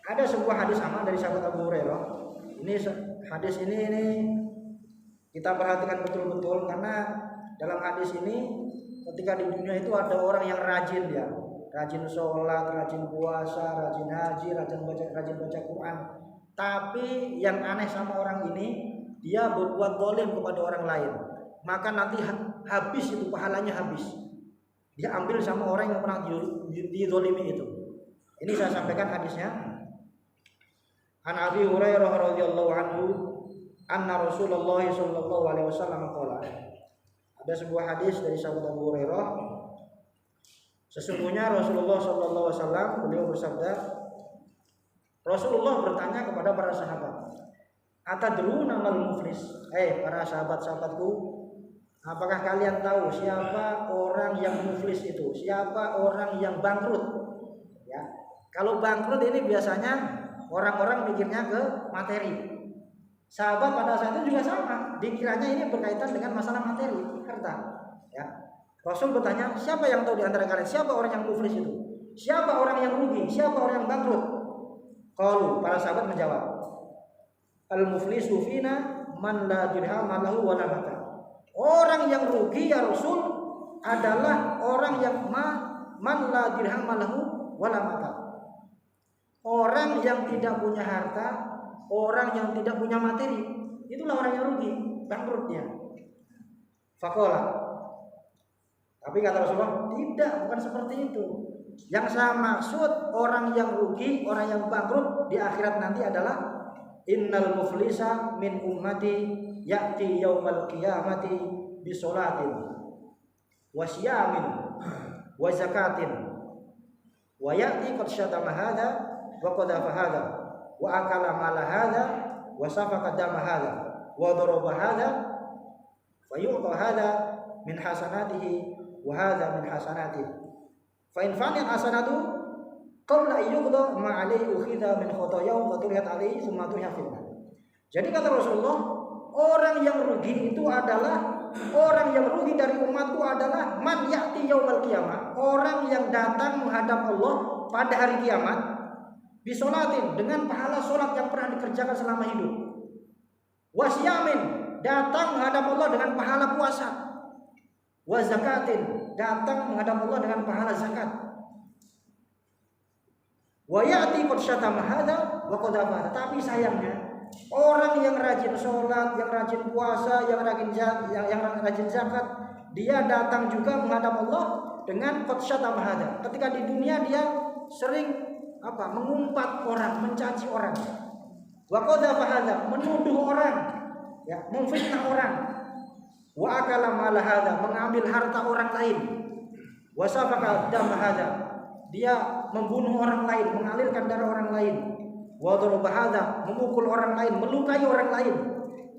Ada sebuah hadis amal dari sahabat Abu Hurairah. Hadis ini kita perhatikan betul-betul, karena dalam hadis ini ketika di dunia itu ada orang yang rajin, dia rajin sholat, rajin puasa, rajin haji, rajin baca Quran. Tapi yang aneh sama orang ini, dia berbuat zalim kepada orang lain. Maka nanti habis itu, pahalanya habis. Dia ambil sama orang yang pernah dizalimi itu. Ini saya sampaikan hadisnya. An Abi Hurairah radhiyallahu anhu anna Rasulullah sallallahu alaihi wasallam qala. Ada sebuah hadis dari sahabat Abu Hurairah. Sesungguhnya Rasulullah sallallahu alaihi wasallam beliau bersabda, Rasulullah bertanya kepada para sahabat, "Atadruna mal muflis?" Para sahabat-sahabatku, apakah kalian tahu siapa orang yang muflis itu? Siapa orang yang bangkrut? Ya. Kalau bangkrut ini biasanya orang-orang mikirnya ke materi. Sahabat pada saat itu juga sama, dikiranya ini berkaitan dengan masalah materi, harta. Ya. Rasul bertanya, siapa yang tahu di antara kalian siapa orang yang muflis itu? Siapa orang yang rugi? Siapa orang yang bangkrut? Qalu, para sahabat menjawab, al-muflisu fina man la dirham lahu wa la mata. Orang yang rugi ya Rasul adalah orang yang man la dirham lahu wa la mata. Orang yang tidak punya harta, orang yang tidak punya materi, itulah orang yang rugi, bangkrutnya. Faqala. Tapi kata Rasulullah, tidak, bukan seperti itu. Yang saya maksud orang yang rugi, orang yang bangkrut di akhirat nanti adalah innal muflisa min ummati ya'ti yaumal qiyamati bi sholatin wa siyamin wa zakatin wa ya'ti qad syatama hadza wa qadafa hadza wa akala mala hadza wa safaka dama hadza wa daraba hadza fa yu'ta hadza min hasanatihi wa hadza min hasanatihi fa in fani hasanatu qabla ayyuqda ma alayhi ukhidha min khotoyahu wa turiyat alayhi summa tuhafidna. Jadi kata Rasulullah, orang yang rugi itu adalah orang yang rugi dari umatku adalah man ya'ti yaumal qiyamah, orang yang datang menghadap Allah pada hari kiamat bisolatin, dengan pahala solat yang pernah dikerjakan selama hidup, wasyamin, datang menghadap Allah dengan pahala puasa, wa zakatin, datang menghadap Allah dengan pahala zakat, wa ya'ti qad syatama hadza wa qad afada. Tapi sayangnya orang yang rajin sholat, yang rajin puasa, yang rajin zakat, dia datang juga menghadap Allah dengan qad syatama hadza. Ketika di dunia dia sering mengumpat orang, mencaci orang, wa qad afada, menuduh orang, ya, memfitnah orang, wa akala mala hadza, mengambil harta orang lain, wa safaka dama hadza, dia membunuh orang lain, mengalirkan darah orang lain, wa daraba hadza, memukul orang lain, melukai orang lain,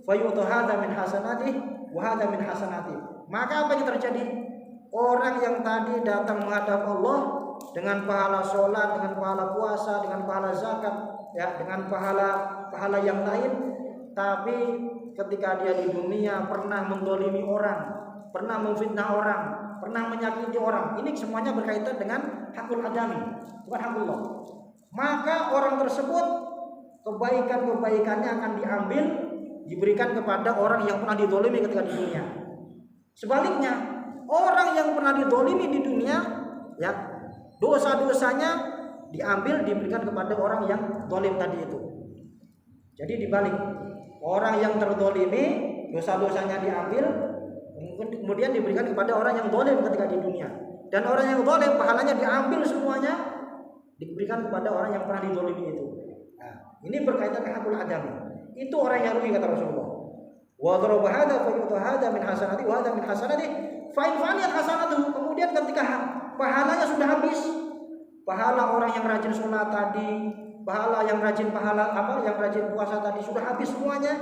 fa yu'ta hadza min hasanatihi wa hadza min hasanatihi. Maka apa yang terjadi? Orang yang tadi datang menghadap Allah dengan pahala sholat, dengan pahala puasa, dengan pahala zakat, ya, dengan pahala yang lain, tapi ketika dia di dunia pernah mendolimi orang, pernah memfitnah orang, pernah menyakiti orang, ini semuanya berkaitan dengan hakul adami, bukan hakullah. Maka orang tersebut kebaikannya akan diambil, diberikan kepada orang yang pernah didolimi ketika di dunia. Sebaliknya, orang yang pernah didolimi di dunia, ya, dosa-dosanya diambil, diberikan kepada orang yang dolim tadi itu. Jadi dibalik, orang yang terdolimi, dosa-dosanya diambil, kemudian diberikan kepada orang yang dolim ketika di dunia. Dan orang yang dolim, pahalanya diambil semuanya, diberikan kepada orang yang pernah didolimi itu. Nah, ini berkaitan dengan hakul adami. Itu orang yang rugi, kata Rasulullah. Wa daraba hadza fa yu'ta hadza min hasanati wa hadza min hasanati fa in faniyat hasanatu. Kemudian ketika pahalanya sudah habis, pahala orang yang rajin sholat tadi, pahala yang rajin yang rajin puasa tadi sudah habis semuanya,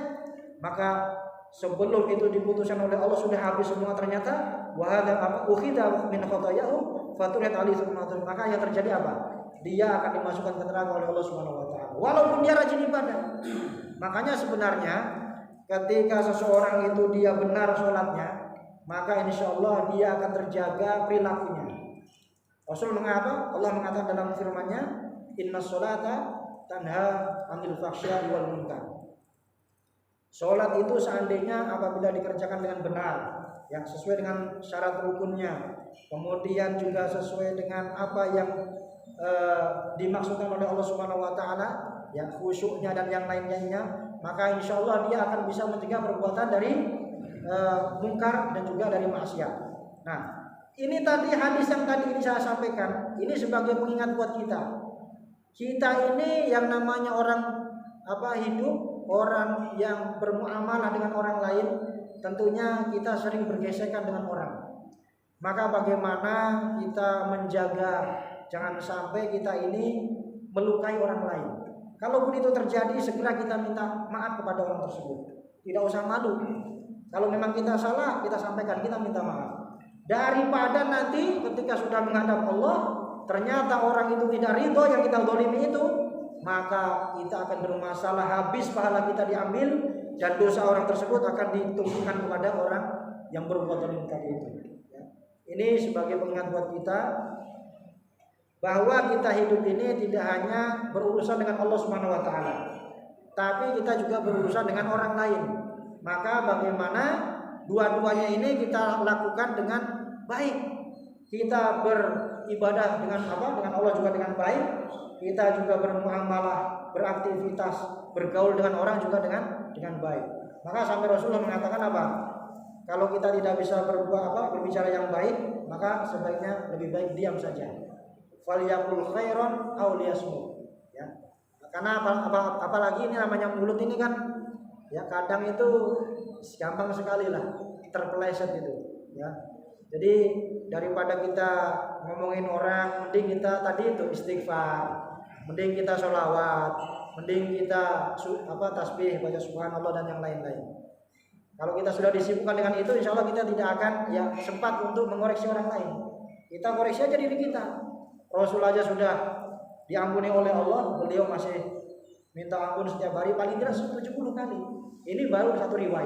maka sebelum itu diputuskan oleh Allah sudah habis semua, ternyata wa hadza ukhidha min khotoyahu faturat ali subhanahu. Maka yang terjadi apa? Dia akan dimasukkan ke neraka oleh Allah Subhanahu wa taala walaupun dia rajin ibadah. Makanya sebenarnya ketika seseorang itu dia benar sholatnya, maka insya Allah dia akan terjaga perilakunya. Rasul mengatakan, Allah mengatakan dalam firman-Nya, inna sholata tanha 'anil fahsya'i wal munkar. Salat itu seandainya apabila dikerjakan dengan benar, yang sesuai dengan syarat rukunnya, kemudian juga sesuai dengan apa yang dimaksudkan oleh Allah Subhanahu wa taala, ya khusyuknya dan yang lainnya, maka insya Allah dia akan bisa mencegah perbuatan dari mungkar dan juga dari maksiat. Nah, ini tadi hadis yang tadi ini saya sampaikan, ini sebagai pengingat buat kita. Kita ini yang namanya orang hidup, orang yang bermuamalah dengan orang lain, tentunya kita sering bergesekan dengan orang. Maka bagaimana kita menjaga jangan sampai kita ini melukai orang lain. Kalaupun itu terjadi, segera kita minta maaf kepada orang tersebut. Tidak usah malu. Kalau memang kita salah, kita sampaikan, kita minta maaf. Daripada nanti ketika sudah menghadap Allah, ternyata orang itu tidak ridho yang kita zalimi itu, maka kita akan bermasalah, habis pahala kita diambil, dan dosa orang tersebut akan ditumpukan kepada orang yang berbuat zalim tadi itu. Ini sebagai pengingat buat kita bahwa kita hidup ini tidak hanya berurusan dengan Allah Subhanahu wa taala, tapi kita juga berurusan dengan orang lain. Maka bagaimana dua-duanya ini kita lakukan dengan baik. Kita beribadah dengan dengan Allah juga dengan baik. Kita juga bermuamalah, beraktivitas, bergaul dengan orang juga dengan baik. Maka sampai Rasulullah mengatakan apa? Kalau kita tidak bisa berbicara yang baik, maka sebaiknya lebih baik diam saja. Falyaqul khairan aw liyasmut. Ya. Karena apalagi ini namanya mulut ini kan, ya kadang itu gampang sekali lah terpeleset itu. Ya. Jadi daripada kita ngomongin orang, mending kita tadi itu istighfar, mending kita sholawat, mending kita tasbih, baca subhanallah dan yang lain-lain. Kalau kita sudah disibukkan dengan itu, insya Allah kita tidak akan sempat untuk mengoreksi orang lain. Kita koreksi aja diri kita. Rasul aja sudah diampuni oleh Allah, beliau masih minta ampun setiap hari paling tidak 70 kali. Ini baru satu riwayat.